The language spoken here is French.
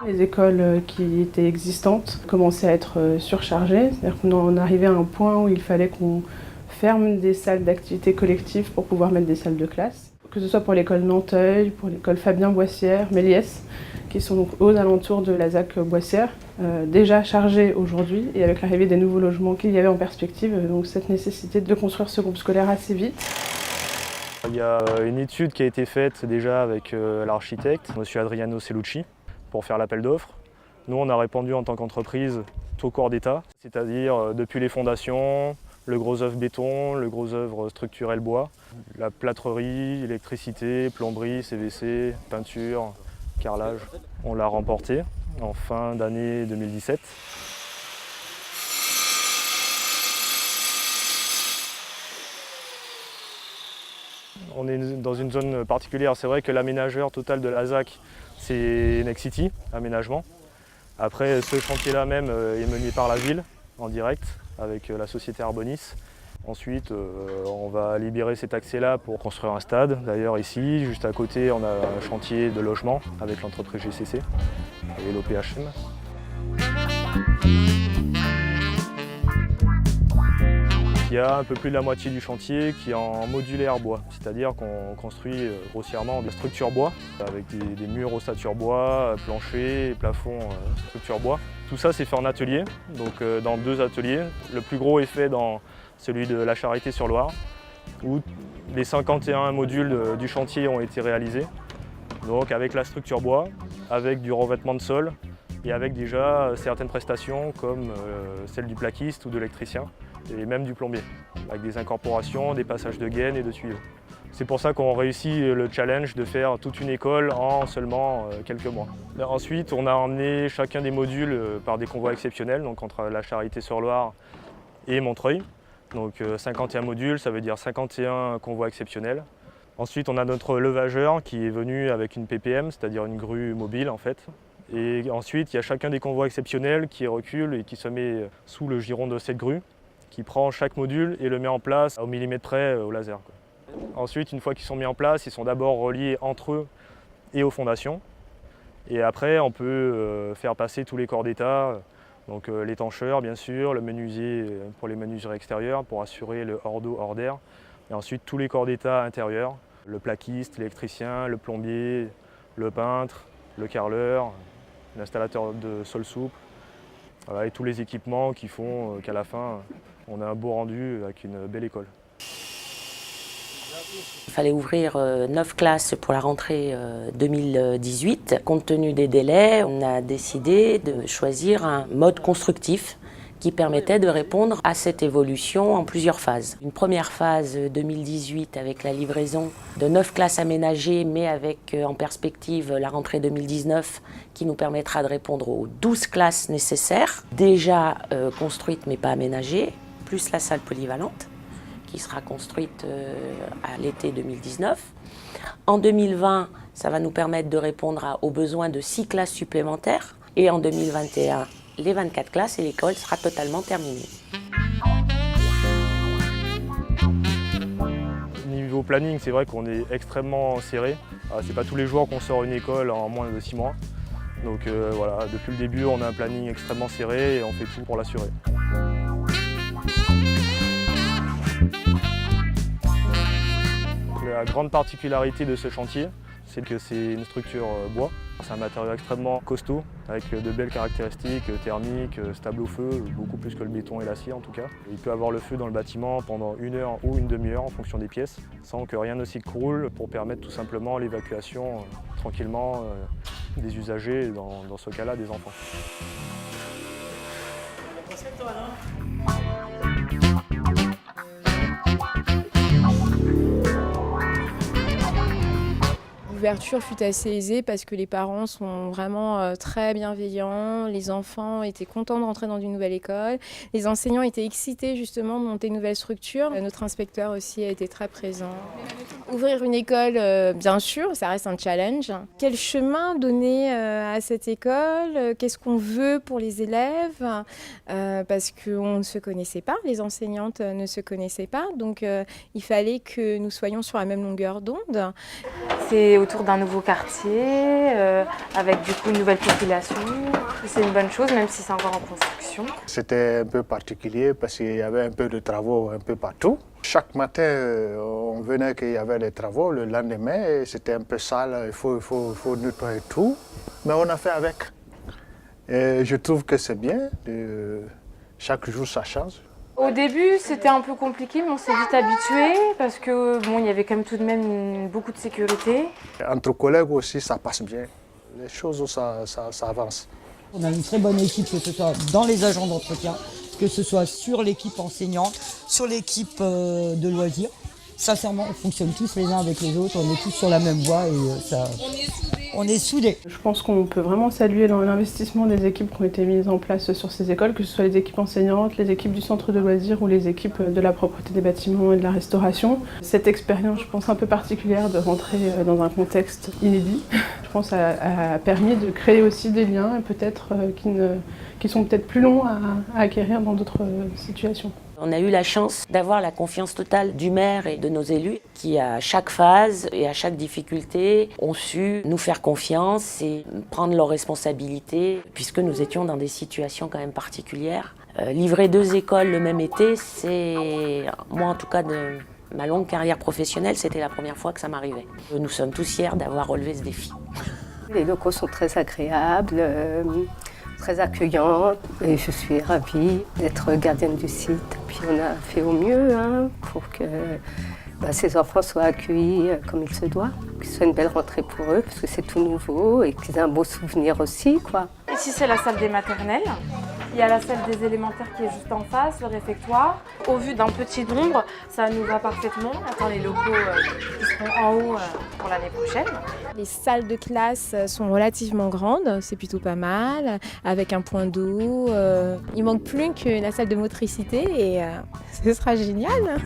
Les écoles qui étaient existantes commençaient à être surchargées, c'est-à-dire qu'on arrivait à un point où il fallait qu'on ferme des salles d'activité collective pour pouvoir mettre des salles de classe. Que ce soit pour l'école Nanteuil, pour l'école Fabien-Boissière, Méliès, qui sont donc aux alentours de la ZAC Boissière, déjà chargées aujourd'hui, et avec l'arrivée des nouveaux logements qu'il y avait en perspective, donc cette nécessité de construire ce groupe scolaire assez vite. Il y a une étude qui a été faite déjà avec l'architecte, M. Adriano Cellucci, pour faire l'appel d'offres. Nous, on a répondu en tant qu'entreprise tout corps d'État, c'est-à-dire depuis les fondations, le gros œuvre béton, le gros œuvre structurel bois, la plâtrerie, électricité, plomberie, CVC, peinture, carrelage. On l'a remporté en fin d'année 2017. On est dans une zone particulière. C'est vrai que l'aménageur total de la ZAC, c'est Nexity, aménagement. Après, ce chantier-là même est mené par la ville, en direct, avec la société Arbonis. Ensuite, on va libérer cet accès-là pour construire un stade. D'ailleurs, ici, juste à côté, on a un chantier de logement avec l'entreprise GCC et l'OPHM. Il y a un peu plus de la moitié du chantier qui est en modulaire bois, c'est-à-dire qu'on construit grossièrement des structures bois avec des murs ossature bois, plancher, plafond structure bois. Tout ça c'est fait en atelier, donc dans 2 ateliers. Le plus gros est fait dans celui de la Charité-sur-Loire, où les 51 modules du chantier ont été réalisés, donc avec la structure bois, avec du revêtement de sol et avec déjà certaines prestations comme celle du plaquiste ou de l'électricien, et même du plombier, avec des incorporations, des passages de gaines et de tuyaux. C'est pour ça qu'on réussit le challenge de faire toute une école en seulement quelques mois. Ensuite, on a emmené chacun des modules par des convois exceptionnels, donc entre la Charité-sur-Loire et Montreuil. Donc 51 modules, ça veut dire 51 convois exceptionnels. Ensuite, on a notre levageur qui est venu avec une PPM, c'est-à-dire une grue mobile en fait. Et ensuite, il y a chacun des convois exceptionnels qui recule et qui se met sous le giron de cette grue, qui prend chaque module et le met en place au millimètre près au laser. Ensuite, une fois qu'ils sont mis en place, ils sont d'abord reliés entre eux et aux fondations. Et après, on peut faire passer tous les corps d'État, donc l'étancheur bien sûr, le menuisier pour les menuiseries extérieures pour assurer le hors d'eau, hors d'air. Et ensuite tous les corps d'État intérieurs, le plaquiste, l'électricien, le plombier, le peintre, le carreleur, l'installateur de sol souple. Voilà, et tous les équipements qui font qu'à la fin, on a un beau rendu avec une belle école. Il fallait ouvrir 9 classes pour la rentrée 2018. Compte tenu des délais, on a décidé de choisir un mode constructif qui permettait de répondre à cette évolution en plusieurs phases. Une première phase 2018 avec la livraison de 9 classes aménagées, mais avec en perspective la rentrée 2019 qui nous permettra de répondre aux 12 classes nécessaires, déjà construites mais pas aménagées, plus la salle polyvalente qui sera construite à l'été 2019. En 2020, ça va nous permettre de répondre aux besoins de 6 classes supplémentaires. Et en 2021, les 24 classes et l'école sera totalement terminée. Niveau planning, c'est vrai qu'on est extrêmement serré. C'est pas tous les jours qu'on sort une école en moins de 6 mois. Donc voilà, depuis le début, on a un planning extrêmement serré et on fait tout pour l'assurer. La grande particularité de ce chantier, c'est que c'est une structure bois. C'est un matériau extrêmement costaud, avec de belles caractéristiques thermiques, stable au feu, beaucoup plus que le béton et l'acier en tout cas. Il peut avoir le feu dans le bâtiment pendant 1 heure ou une demi-heure en fonction des pièces, sans que rien ne s'y croule, pour permettre tout simplement l'évacuation tranquillement des usagers, dans ce cas-là des enfants. L'ouverture fut assez aisée parce que les parents sont vraiment très bienveillants, les enfants étaient contents de rentrer dans une nouvelle école, les enseignants étaient excités justement de monter une nouvelle structure. Notre inspecteur aussi a été très présent. Ouvrir une école, bien sûr, ça reste un challenge. Quel chemin donner à cette école? Qu'est-ce qu'on veut pour les élèves? Parce qu'on ne se connaissait pas, les enseignantes ne se connaissaient pas, donc il fallait que nous soyons sur la même longueur d'onde. C'est autour d'un nouveau quartier, avec du coup une nouvelle population. C'est une bonne chose, même si c'est encore en construction. C'était un peu particulier parce qu'il y avait un peu de travaux un peu partout. Chaque matin, on venait qu'il y avait des travaux. Le lendemain, c'était un peu sale, il faut nettoyer tout. Mais on a fait avec. Et je trouve que c'est bien. Chaque jour, ça change. Au début, c'était un peu compliqué, mais on s'est vite habitué parce que bon, il y avait quand même tout de même beaucoup de sécurité. Entre collègues aussi, ça passe bien. Les choses, ça avance. On a une très bonne équipe, que ce soit dans les agents d'entretien, que ce soit sur l'équipe enseignante, sur l'équipe de loisirs. Sincèrement, on fonctionne tous les uns avec les autres, on est tous sur la même voie et on est soudés. Je pense qu'on peut vraiment saluer l'investissement des équipes qui ont été mises en place sur ces écoles, que ce soit les équipes enseignantes, les équipes du centre de loisirs ou les équipes de la propreté des bâtiments et de la restauration. Cette expérience, je pense, un peu particulière de rentrer dans un contexte inédit, je pense a permis de créer aussi des liens peut-être qui sont peut-être plus longs à acquérir dans d'autres situations. On a eu la chance d'avoir la confiance totale du maire et de nos élus qui, à chaque phase et à chaque difficulté, ont su nous faire confiance et prendre leurs responsabilités, puisque nous étions dans des situations quand même particulières. Livrer 2 écoles le même été, c'est, moi en tout cas de ma longue carrière professionnelle, c'était la première fois que ça m'arrivait. Nous sommes tous fiers d'avoir relevé ce défi. Les locaux sont très agréables. Très accueillante et je suis ravie d'être gardienne du site. Puis on a fait au mieux pour que ces enfants soient accueillis comme il se doit, que ce soit une belle rentrée pour eux parce que c'est tout nouveau et qu'ils aient un beau souvenir aussi, quoi. Ici, c'est la salle des maternelles. Il y a la salle des élémentaires qui est juste en face, le réfectoire. Au vu d'un petit nombre, ça nous va parfaitement. On attend les locaux qui seront en haut pour l'année prochaine. Les salles de classe sont relativement grandes, c'est plutôt pas mal, avec un point d'eau. Il manque plus que la salle de motricité et ce sera génial.